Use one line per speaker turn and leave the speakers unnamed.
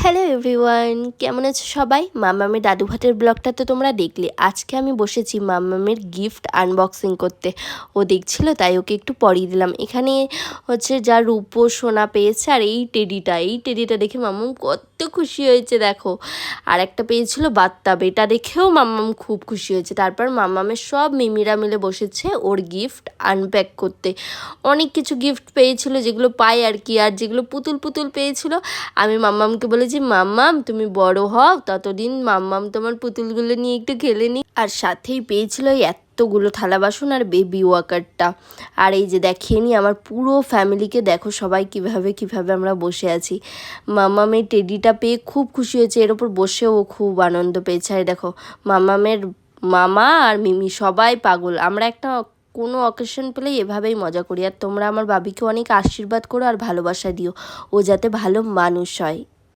Hello everyone, কেমন আছো সবাই? মাম্মামের দাদু ভাতের ব্লগটা তো তোমরা দেখলে। আজকে আমি বসেছি মাম্মামের গিফট আনবক্সিং করতে। ও দেখছিল তাই ওকে একটু পরিয়ে দিলাম। এখানে হচ্ছে যা রূপো সোনা পেয়েছে, আর এই টেডিটা দেখে মাম্মাম কত খুশি হয়েছে দেখো। আর একটা পেয়েছিল বাত্তাব, এটা দেখেও মাম্মাম খুব খুশি হয়েছে। তারপর মাম্মামের সব মিমিরা মিলে বসেছে ওর গিফট আনপ্যাক করতে। অনেক কিছু গিফট পেয়েছিল যেগুলো পায় আর কি, আর যেগুলো পুতুল পেয়েছিল আমি মাম্মামকে বলেছি, মাম্মাম তুমি বড় হও, ততদিন মাম্মাম তোমার পুতুলগুলো নিয়ে একটু খেলে নি। আর সাথেই পেয়েছিল এতগুলো থালা বাসন আর বেবি ওয়াকারটা। আর এই যে দেখিয়ে নি আমার পুরো ফ্যামিলিকে, দেখো সবাই কিভাবে আমরা বসে আছি। মাম্মামের টেডিটা পেয়ে খুব খুশি হয়েছে, এর ওপর বসেও খুব আনন্দ পেয়েছে। আর দেখো মাম্মামের মামা আর মিমি সবাই পাগল। আমরা একটা কোনো অকেশন পেলেই এভাবেই মজা করি। আর তোমরা আমার বাবিকে অনেক আশীর্বাদ করো আর ভালোবাসা দিও, ও যাতে ভালো মানুষ হয়।